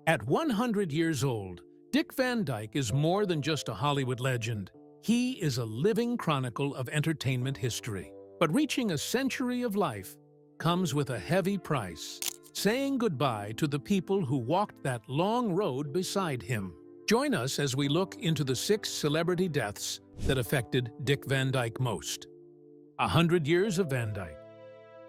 At 100 years old, Dick Van Dyke is more than just a Hollywood legend. He is a living chronicle of entertainment history. But reaching a century of life comes with a heavy price, saying goodbye to the people who walked that long road beside him. Join us as we look into the 6 celebrity deaths that affected Dick Van Dyke most. 100 years of Van Dyke.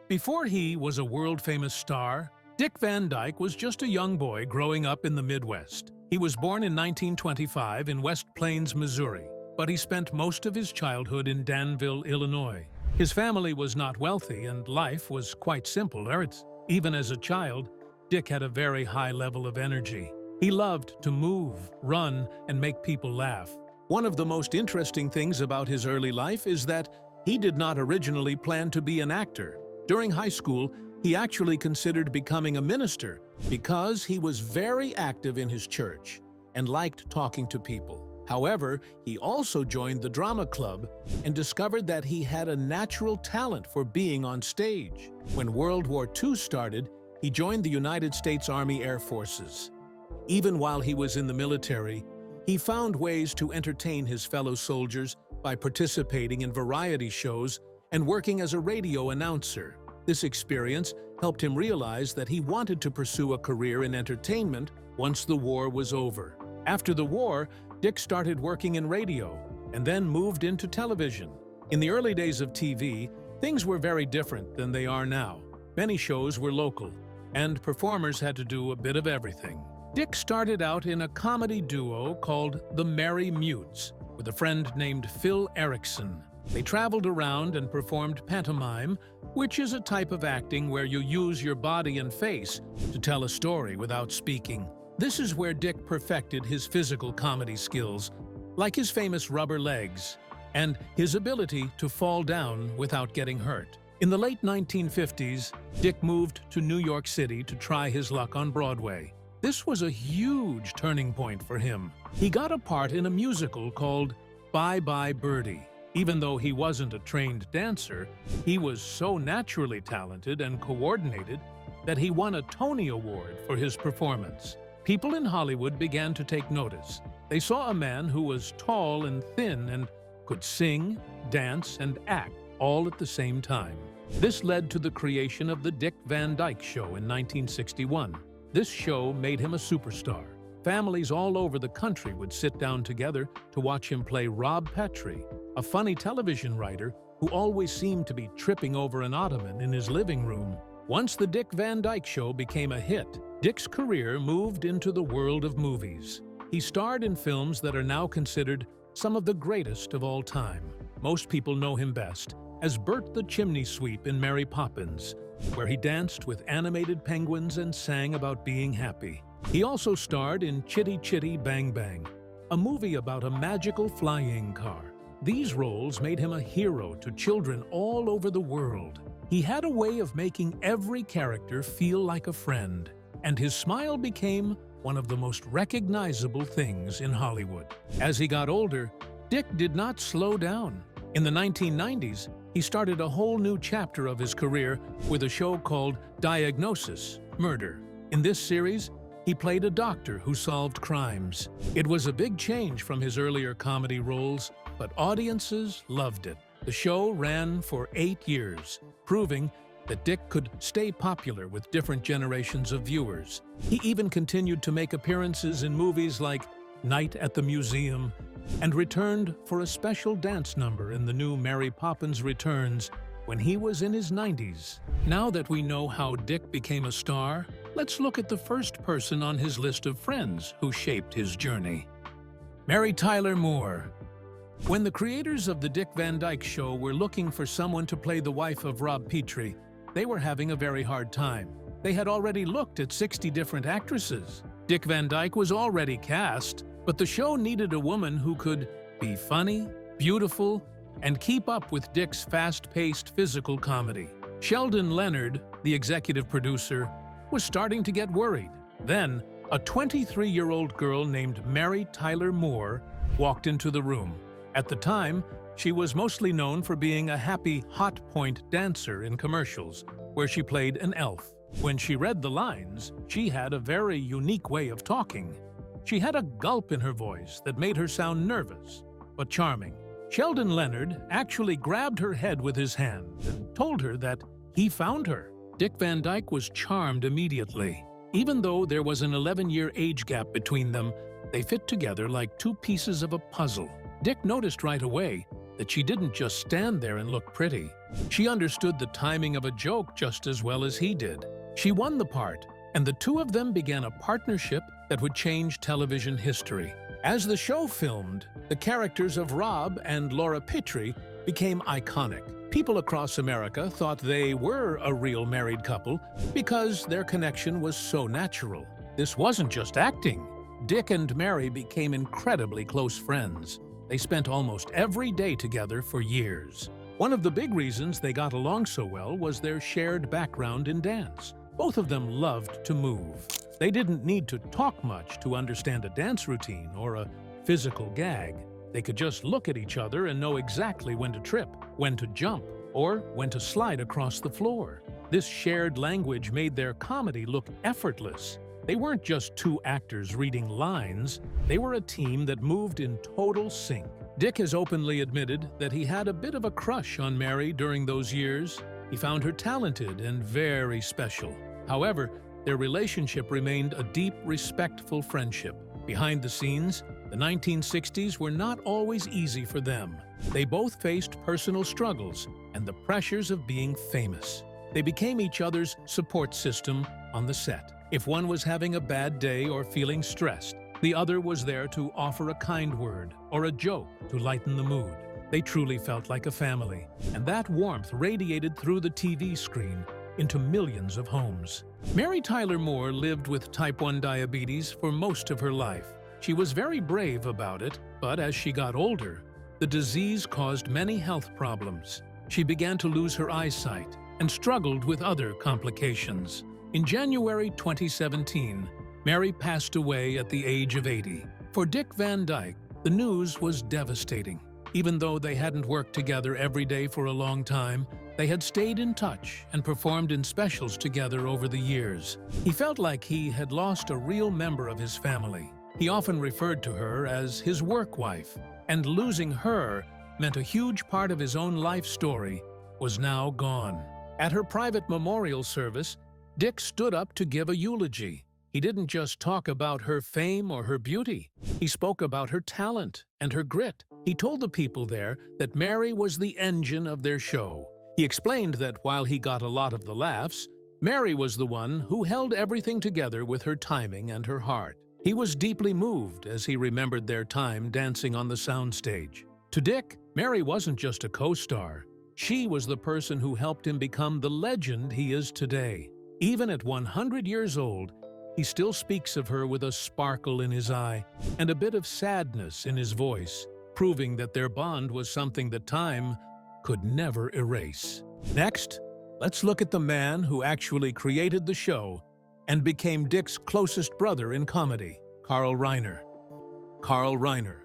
Before he was a world-famous star, Dick Van Dyke was just a young boy growing up in the Midwest. He was born in 1925 in West Plains, Missouri, but he spent most of his childhood in Danville, Illinois. His family was not wealthy and life was quite simple. Even as a child, Dick had a very high level of energy. He loved to move, run, and make people laugh. One of the most interesting things about his early life is that he did not originally plan to be an actor. During high school, he actually considered becoming a minister because he was very active in his church and liked talking to people. However, he also joined the drama club and discovered that he had a natural talent for being on stage. When World War II started, he joined the United States Army Air Forces. Even while he was in the military, he found ways to entertain his fellow soldiers by participating in variety shows and working as a radio announcer. This experience helped him realize that he wanted to pursue a career in entertainment once the war was over. After the war, Dick started working in radio and then moved into television. In the early days of TV, things were very different than they are now. Many shows were local, and performers had to do a bit of everything. Dick started out in a comedy duo called the Merry Mutes with a friend named Phil Erickson. They traveled around and performed pantomime, which is a type of acting where you use your body and face to tell a story without speaking. This is where Dick perfected his physical comedy skills, like his famous rubber legs, and his ability to fall down without getting hurt. In the late 1950s, Dick moved to New York City to try his luck on Broadway. This was a huge turning point for him. He got a part in a musical called Bye Bye Birdie. Even though he wasn't a trained dancer, he was so naturally talented and coordinated that he won a Tony Award for his performance. People in Hollywood began to take notice. They saw a man who was tall and thin and could sing, dance, and act all at the same time. This led to the creation of the Dick Van Dyke Show in 1961. This show made him a superstar. Families all over the country would sit down together to watch him play Rob Petrie, a funny television writer who always seemed to be tripping over an ottoman in his living room. Once the Dick Van Dyke Show became a hit, Dick's career moved into the world of movies. He starred in films that are now considered some of the greatest of all time. Most people know him best as Bert the Chimney Sweep in Mary Poppins, where he danced with animated penguins and sang about being happy. He also starred in Chitty Chitty Bang Bang, a movie about a magical flying car. These roles made him a hero to children all over the world. He had a way of making every character feel like a friend, and his smile became one of the most recognizable things in Hollywood. As he got older, Dick did not slow down. In the 1990s, he started a whole new chapter of his career with a show called Diagnosis: Murder. In this series, he played a doctor who solved crimes. It was a big change from his earlier comedy roles, but audiences loved it. The show ran for 8 years, proving that Dick could stay popular with different generations of viewers. He even continued to make appearances in movies like Night at the Museum and returned for a special dance number in the new Mary Poppins Returns when he was in his 90s. Now that we know how Dick became a star, let's look at the first person on his list of friends who shaped his journey. Mary Tyler Moore. When the creators of the Dick Van Dyke Show were looking for someone to play the wife of Rob Petrie, they were having a very hard time. They had already looked at 60 different actresses. Dick Van Dyke was already cast, but the show needed a woman who could be funny, beautiful, and keep up with Dick's fast-paced physical comedy. Sheldon Leonard, the executive producer, was starting to get worried. Then, a 23-year-old girl named Mary Tyler Moore walked into the room. At the time, she was mostly known for being a happy hot point dancer in commercials, where she played an elf. When she read the lines, she had a very unique way of talking. She had a gulp in her voice that made her sound nervous, but charming. Sheldon Leonard actually grabbed her head with his hand and told her that he found her. Dick Van Dyke was charmed immediately. Even though there was an 11-year age gap between them, they fit together like two pieces of a puzzle. Dick noticed right away that she didn't just stand there and look pretty. She understood the timing of a joke just as well as he did. She won the part, and the two of them began a partnership that would change television history. As the show filmed, the characters of Rob and Laura Pitre became iconic. People across America thought they were a real married couple because their connection was so natural. This wasn't just acting. Dick and Mary became incredibly close friends. They spent almost every day together for years. One of the big reasons they got along so well was their shared background in dance. Both of them loved to move. They didn't need to talk much to understand a dance routine or a physical gag. They could just look at each other and know exactly when to trip, when to jump, or when to slide across the floor. This shared language made their comedy look effortless. They weren't just two actors reading lines, they were a team that moved in total sync. Dick has openly admitted that he had a bit of a crush on Mary during those years. He found her talented and very special. However, their relationship remained a deep, respectful friendship. Behind the scenes, the 1960s were not always easy for them. They both faced personal struggles and the pressures of being famous. They became each other's support system on the set. If one was having a bad day or feeling stressed, the other was there to offer a kind word or a joke to lighten the mood. They truly felt like a family, and that warmth radiated through the TV screen into millions of homes. Mary Tyler Moore lived with type 1 diabetes for most of her life. She was very brave about it, but as she got older, the disease caused many health problems. She began to lose her eyesight and struggled with other complications. In January 2017, Mary passed away at the age of 80. For Dick Van Dyke, the news was devastating. Even though they hadn't worked together every day for a long time, they had stayed in touch and performed in specials together over the years. He felt like he had lost a real member of his family. He often referred to her as his work wife, and losing her meant a huge part of his own life story was now gone. At her private memorial service, Dick stood up to give a eulogy. He didn't just talk about her fame or her beauty. He spoke about her talent and her grit. He told the people there that Mary was the engine of their show. He explained that while he got a lot of the laughs, Mary was the one who held everything together with her timing and her heart. He was deeply moved as he remembered their time dancing on the soundstage. To Dick, Mary wasn't just a co-star. She was the person who helped him become the legend he is today. Even at 100 years old, he still speaks of her with a sparkle in his eye and a bit of sadness in his voice, proving that their bond was something that time could never erase. Next, let's look at the man who actually created the show and became Dick's closest brother in comedy, Carl Reiner. Carl Reiner.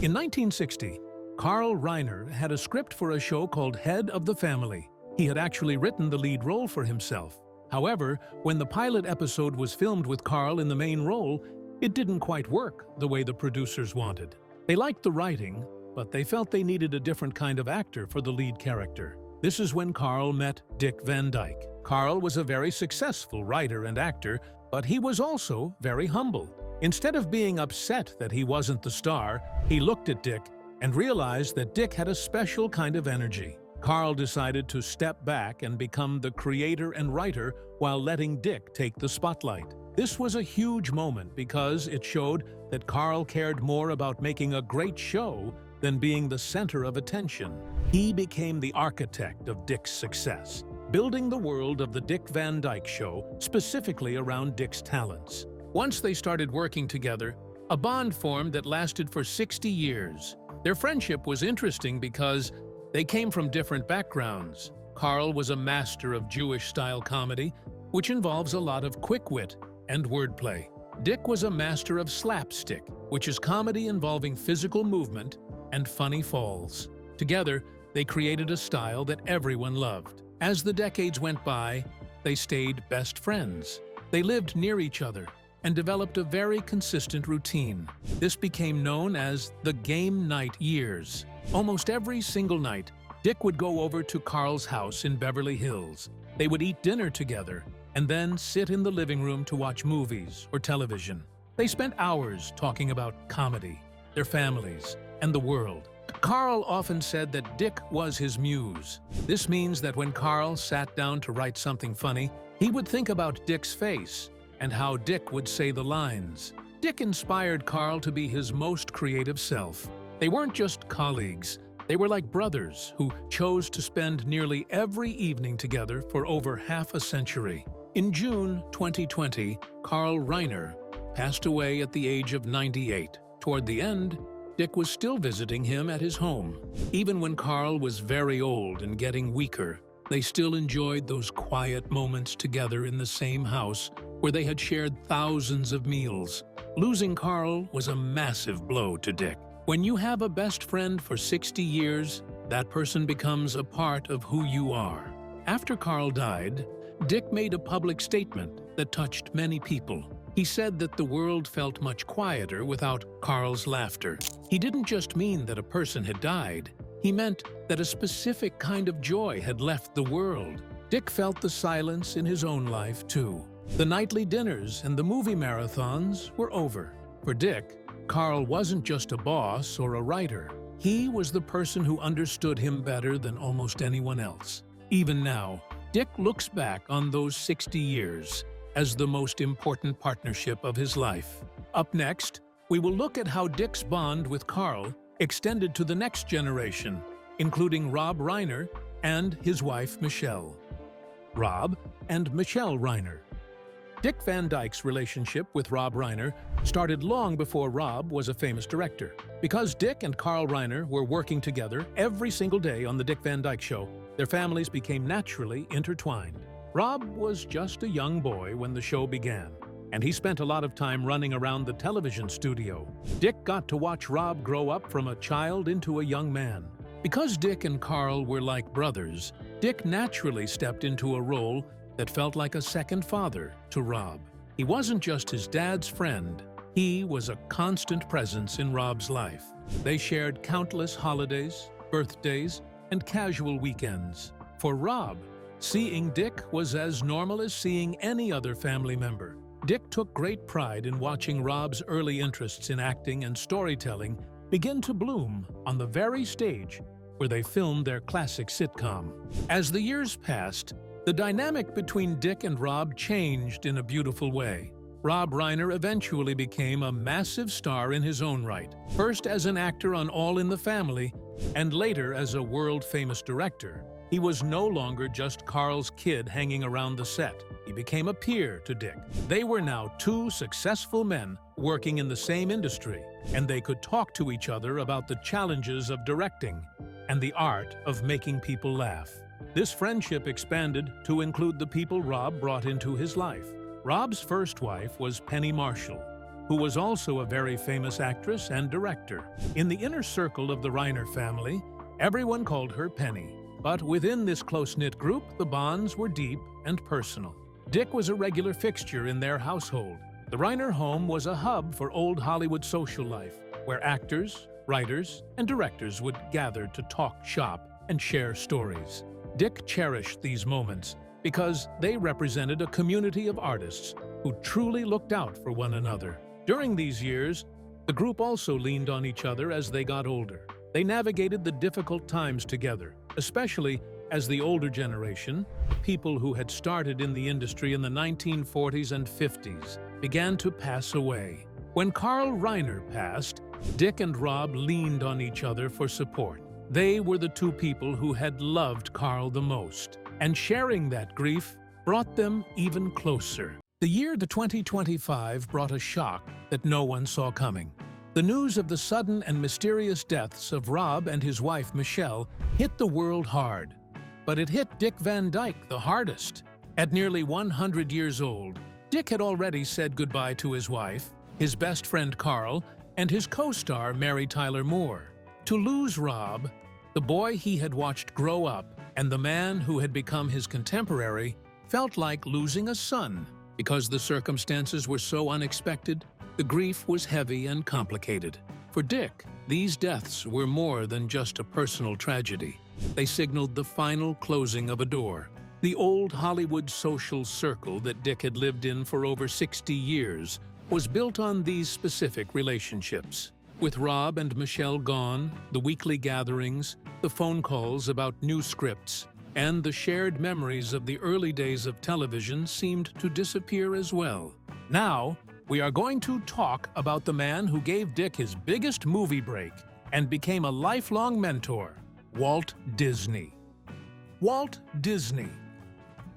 In 1960, Carl Reiner had a script for a show called Head of the Family. He had actually written the lead role for himself. However, when the pilot episode was filmed with Carl in the main role, it didn't quite work the way the producers wanted. They liked the writing, but they felt they needed a different kind of actor for the lead character. This is when Carl met Dick Van Dyke. Carl was a very successful writer and actor, but he was also very humble. Instead of being upset that he wasn't the star, he looked at Dick and realized that Dick had a special kind of energy. Carl decided to step back and become the creator and writer while letting Dick take the spotlight. This was a huge moment because it showed that Carl cared more about making a great show than being the center of attention. He became the architect of Dick's success, building the world of the Dick Van Dyke Show specifically around Dick's talents. Once they started working together, a bond formed that lasted for 60 years. Their friendship was interesting because they came from different backgrounds. Carl was a master of Jewish-style comedy, which involves a lot of quick wit and wordplay. Dick was a master of slapstick, which is comedy involving physical movement and funny falls. Together, they created a style that everyone loved. As the decades went by, they stayed best friends. They lived near each other and developed a very consistent routine. This became known as the game night years. Almost every single night, Dick would go over to Carl's house in Beverly Hills. They would eat dinner together and then sit in the living room to watch movies or television. They spent hours talking about comedy, their families, and the world. Carl often said that Dick was his muse. This means that when Carl sat down to write something funny, he would think about Dick's face and how Dick would say the lines. Dick inspired Carl to be his most creative self. They weren't just colleagues. They were like brothers who chose to spend nearly every evening together for over half a century. In June 2020, Carl Reiner passed away at the age of 98. Toward the end, Dick was still visiting him at his home. Even when Carl was very old and getting weaker, they still enjoyed those quiet moments together in the same house where they had shared thousands of meals. Losing Carl was a massive blow to Dick. When you have a best friend for 60 years, that person becomes a part of who you are. After Carl died, Dick made a public statement that touched many people. He said that the world felt much quieter without Carl's laughter. He didn't just mean that a person had died. He meant that a specific kind of joy had left the world. Dick felt the silence in his own life, too. The nightly dinners and the movie marathons were over. For Dick, Carl wasn't just a boss or a writer. He was the person who understood him better than almost anyone else. Even now, Dick looks back on those 60 years as the most important partnership of his life. Up next, we will look at how Dick's bond with Carl extended to the next generation, including Rob Reiner and his wife Michelle. Rob and Michelle Reiner. Dick Van Dyke's relationship with Rob Reiner started long before Rob was a famous director. Because Dick and Carl Reiner were working together every single day on The Dick Van Dyke Show, their families became naturally intertwined. Rob was just a young boy when the show began, and he spent a lot of time running around the television studio. Dick got to watch Rob grow up from a child into a young man. Because Dick and Carl were like brothers, Dick naturally stepped into a role that felt like a second father to Rob. He wasn't just his dad's friend, he was a constant presence in Rob's life. They shared countless holidays, birthdays, and casual weekends. For Rob, seeing Dick was as normal as seeing any other family member. Dick took great pride in watching Rob's early interests in acting and storytelling begin to bloom on the very stage where they filmed their classic sitcom. As the years passed, the dynamic between Dick and Rob changed in a beautiful way. Rob Reiner eventually became a massive star in his own right, first as an actor on All in the Family, and later as a world-famous director. He was no longer just Carl's kid hanging around the set. He became a peer to Dick. They were now two successful men working in the same industry, and they could talk to each other about the challenges of directing and the art of making people laugh. This friendship expanded to include the people Rob brought into his life. Rob's first wife was Penny Marshall, who was also a very famous actress and director. In the inner circle of the Reiner family, everyone called her Penny. But within this close-knit group, the bonds were deep and personal. Dick was a regular fixture in their household. The Reiner home was a hub for old Hollywood social life, where actors, writers, and directors would gather to talk shop and share stories. Dick cherished these moments because they represented a community of artists who truly looked out for one another. During these years, the group also leaned on each other as they got older. They navigated the difficult times together, especially as the older generation, people who had started in the industry in the 1940s and 50s, began to pass away. When Carl Reiner passed, Dick and Rob leaned on each other for support. They were the two people who had loved Carl the most, and sharing that grief brought them even closer. The year 2025 brought a shock that no one saw coming. The news of the sudden and mysterious deaths of Rob and his wife Michelle hit the world hard. But it hit Dick Van Dyke the hardest. At nearly 100 years old, Dick had already said goodbye to his wife, his best friend Carl, and his co-star Mary Tyler Moore. To lose Rob, the boy he had watched grow up, and the man who had become his contemporary, felt like losing a son. Because the circumstances were so unexpected, the grief was heavy and complicated. For Dick, these deaths were more than just a personal tragedy. They signaled the final closing of a door. The old Hollywood social circle that Dick had lived in for over 60 years was built on these specific relationships. With Rob and Michelle gone, the weekly gatherings, the phone calls about new scripts, and the shared memories of the early days of television seemed to disappear as well. Now, we are going to talk about the man who gave Dick his biggest movie break and became a lifelong mentor, Walt Disney. Walt Disney.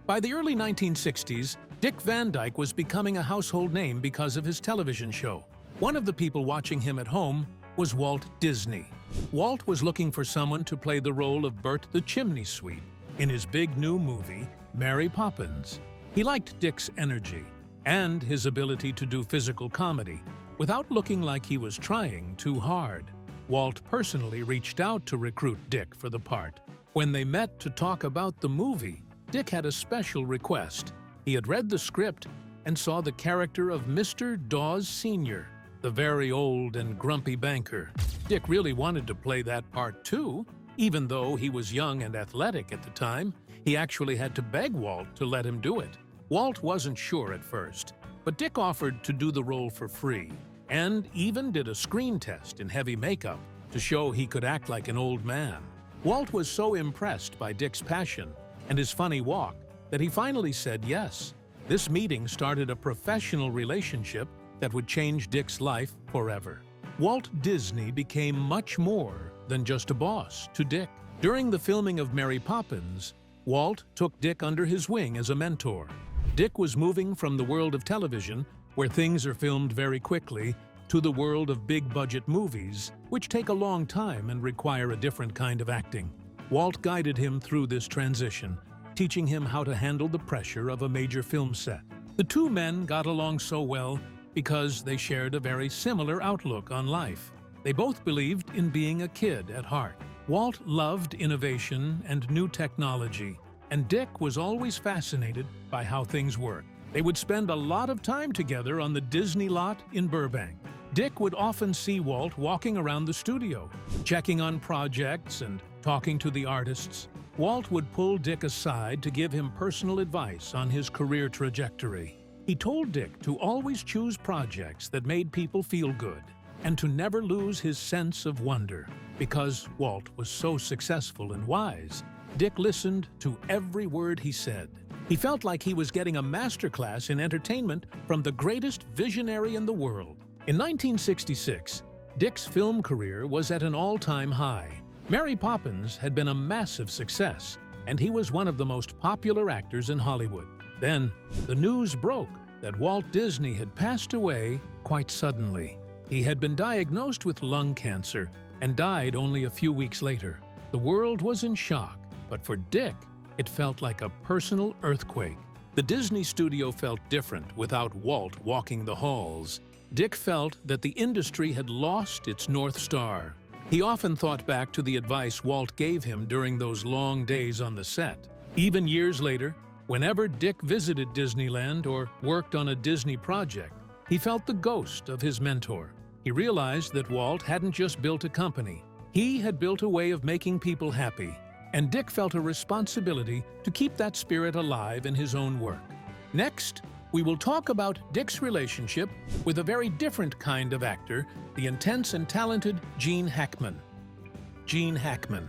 By the early 1960s, Dick Van Dyke was becoming a household name because of his television show. One of the people watching him at home was Walt Disney. Walt was looking for someone to play the role of Bert the Chimney Sweep in his big new movie, Mary Poppins. He liked Dick's energy and his ability to do physical comedy without looking like he was trying too hard. Walt personally reached out to recruit Dick for the part. When they met to talk about the movie, Dick had a special request. He had read the script and saw the character of Mr. Dawes Sr., the very old and grumpy banker. Dick really wanted to play that part too. Even though he was young and athletic at the time, he actually had to beg Walt to let him do it. Walt wasn't sure at first, but Dick offered to do the role for free, and even did a screen test in heavy makeup to show he could act like an old man. Walt was so impressed by Dick's passion and his funny walk that he finally said yes. This meeting started a professional relationship that would change Dick's life forever. Walt Disney became much more than just a boss to Dick. During the filming of Mary Poppins, Walt took Dick under his wing as a mentor. Dick was moving from the world of television, where things are filmed very quickly, to the world of big-budget movies, which take a long time and require a different kind of acting. Walt guided him through this transition, teaching him how to handle the pressure of a major film set. The two men got along so well because they shared a very similar outlook on life. They both believed in being a kid at heart. Walt loved innovation and new technology, and Dick was always fascinated by how things worked. They would spend a lot of time together on the Disney lot in Burbank. Dick would often see Walt walking around the studio, checking on projects and talking to the artists. Walt would pull Dick aside to give him personal advice on his career trajectory. He told Dick to always choose projects that made people feel good, and to never lose his sense of wonder. Because Walt was so successful and wise, Dick listened to every word he said. He felt like he was getting a masterclass in entertainment from the greatest visionary in the world. In 1966, Dick's film career was at an all-time high. Mary Poppins had been a massive success, and he was one of the most popular actors in Hollywood. Then, the news broke that Walt Disney had passed away quite suddenly. He had been diagnosed with lung cancer and died only a few weeks later. The world was in shock, but for Dick, it felt like a personal earthquake. The Disney studio felt different without Walt walking the halls. Dick felt that the industry had lost its North Star. He often thought back to the advice Walt gave him during those long days on the set. Even years later, whenever Dick visited Disneyland or worked on a Disney project, he felt the ghost of his mentor. He realized that Walt hadn't just built a company. He had built a way of making people happy, and Dick felt a responsibility to keep that spirit alive in his own work. Next, we will talk about Dick's relationship with a very different kind of actor, the intense and talented Gene Hackman. Gene Hackman.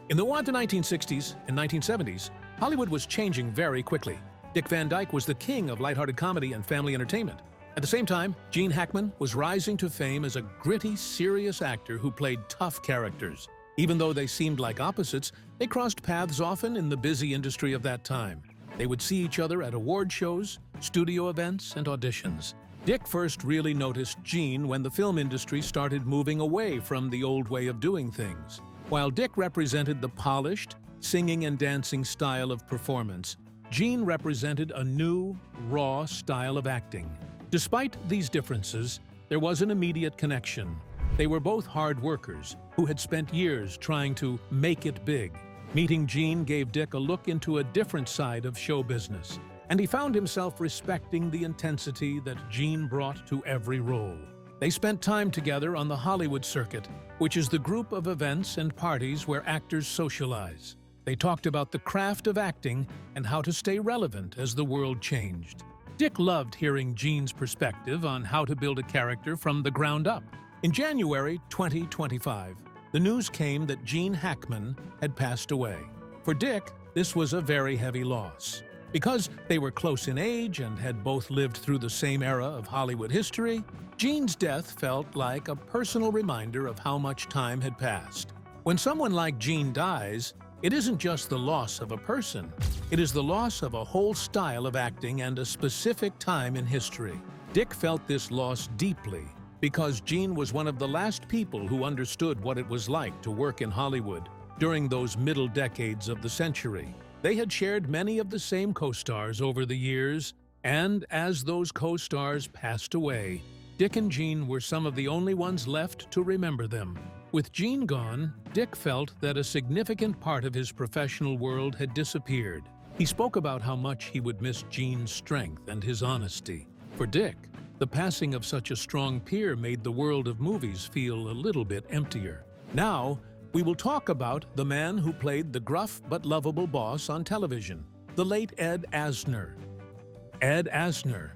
In the 1960s and 1970s, Hollywood was changing very quickly. Dick Van Dyke was the king of lighthearted comedy and family entertainment. At the same time, Gene Hackman was rising to fame as a gritty, serious actor who played tough characters. Even though they seemed like opposites, they crossed paths often in the busy industry of that time. They would see each other at award shows, studio events, and auditions. Dick first really noticed Gene when the film industry started moving away from the old way of doing things. While Dick represented the polished, singing and dancing style of performance, Gene represented a new, raw style of acting. Despite these differences, there was an immediate connection. They were both hard workers who had spent years trying to make it big. Meeting Gene gave Dick a look into a different side of show business, and he found himself respecting the intensity that Gene brought to every role. They spent time together on the Hollywood circuit, which is the group of events and parties where actors socialize. They talked about the craft of acting and how to stay relevant as the world changed. Dick loved hearing Gene's perspective on how to build a character from the ground up. In January 2025, the news came that Gene Hackman had passed away. For Dick, this was a very heavy loss. Because they were close in age and had both lived through the same era of Hollywood history, Gene's death felt like a personal reminder of how much time had passed. When someone like Gene dies, it isn't just the loss of a person. It is the loss of a whole style of acting and a specific time in history. Dick felt this loss deeply because Gene was one of the last people who understood what it was like to work in Hollywood during those middle decades of the century. They had shared many of the same co-stars over the years, and as those co-stars passed away, Dick and Gene were some of the only ones left to remember them. With Gene gone, Dick felt that a significant part of his professional world had disappeared. He spoke about how much he would miss Gene's strength and his honesty. For Dick, the passing of such a strong peer made the world of movies feel a little bit emptier. Now, we will talk about the man who played the gruff but lovable boss on television, the late Ed Asner. Ed Asner.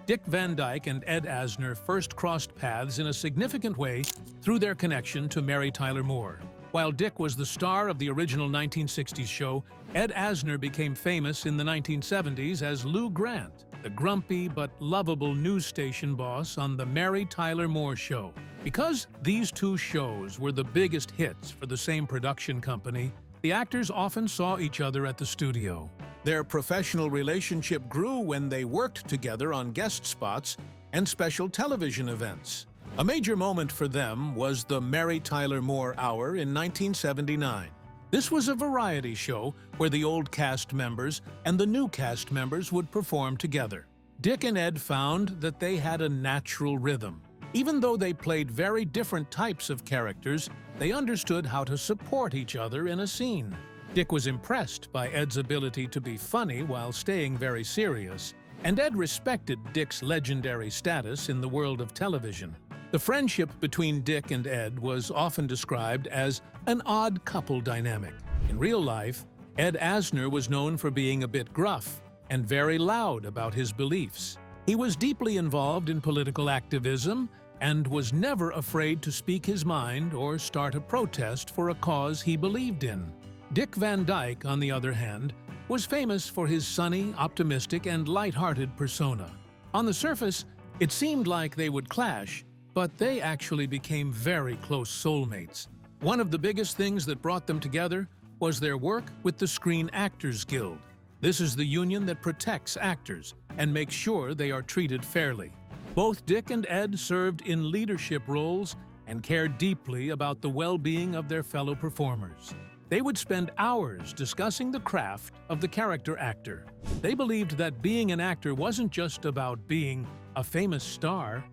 Dick Van Dyke and Ed Asner first crossed paths in a significant way through their connection to Mary Tyler Moore. While Dick was the star of the original 1960s show, Ed Asner became famous in the 1970s as Lou Grant, the grumpy but lovable news station boss on the Mary Tyler Moore Show. Because these two shows were the biggest hits for the same production company, the actors often saw each other at the studio. Their professional relationship grew when they worked together on guest spots and special television events. A major moment for them was the Mary Tyler Moore Hour in 1979. This was a variety show where the old cast members and the new cast members would perform together. Dick and Ed found that they had a natural rhythm. Even though they played very different types of characters, they understood how to support each other in a scene. Dick was impressed by Ed's ability to be funny while staying very serious, and Ed respected Dick's legendary status in the world of television. The friendship between Dick and Ed was often described as an odd couple dynamic. In real life, Ed Asner was known for being a bit gruff and very loud about his beliefs. He was deeply involved in political activism and was never afraid to speak his mind or start a protest for a cause he believed in. Dick Van Dyke, on the other hand, was famous for his sunny, optimistic, and light-hearted persona. On the surface, it seemed like they would clash, but they actually became very close soulmates. One of the biggest things that brought them together was their work with the Screen Actors Guild. This is the union that protects actors and makes sure they are treated fairly. Both Dick and Ed served in leadership roles and cared deeply about the well-being of their fellow performers. They would spend hours discussing the craft of the character actor. They believed that being an actor wasn't just about being a famous star.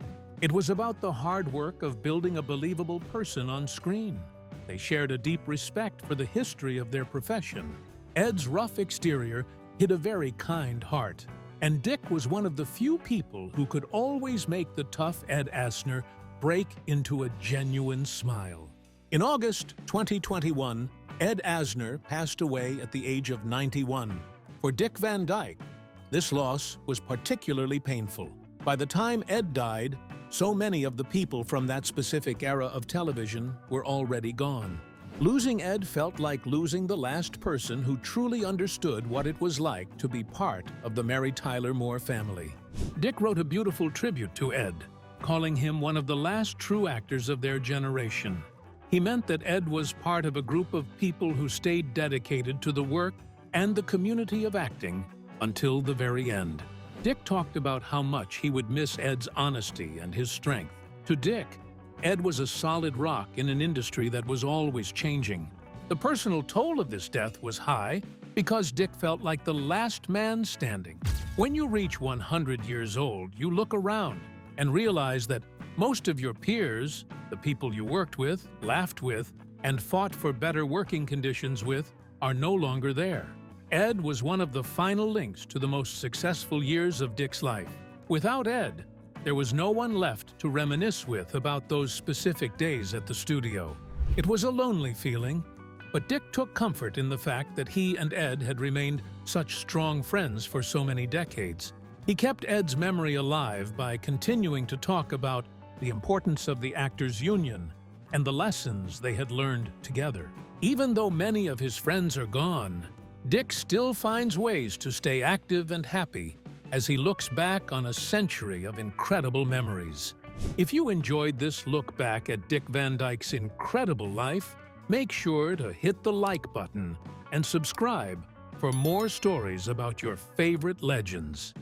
It was about the hard work of building a believable person on screen. They shared a deep respect for the history of their profession. Ed's rough exterior hid a very kind heart, and Dick was one of the few people who could always make the tough Ed Asner break into a genuine smile. In August 2021, Ed Asner passed away at the age of 91. For Dick Van Dyke, this loss was particularly painful. By the time Ed died, so many of the people from that specific era of television were already gone. Losing Ed felt like losing the last person who truly understood what it was like to be part of the Mary Tyler Moore family. Dick wrote a beautiful tribute to Ed, calling him one of the last true actors of their generation. He meant that Ed was part of a group of people who stayed dedicated to the work and the community of acting until the very end. Dick talked about how much he would miss Ed's honesty and his strength. To Dick, Ed was a solid rock in an industry that was always changing. The personal toll of this death was high because Dick felt like the last man standing. When you reach 100 years old, you look around and realize that most of your peers, the people you worked with, laughed with, and fought for better working conditions with are no longer there. Ed was one of the final links to the most successful years of Dick's life. Without Ed, there was no one left to reminisce with about those specific days at the studio. It was a lonely feeling, but Dick took comfort in the fact that he and Ed had remained such strong friends for so many decades. He kept Ed's memory alive by continuing to talk about the importance of the actors' union and the lessons they had learned together. Even though many of his friends are gone, Dick still finds ways to stay active and happy as he looks back on a century of incredible memories. If you enjoyed this look back at Dick Van Dyke's incredible life, make sure to hit the like button and subscribe for more stories about your favorite legends.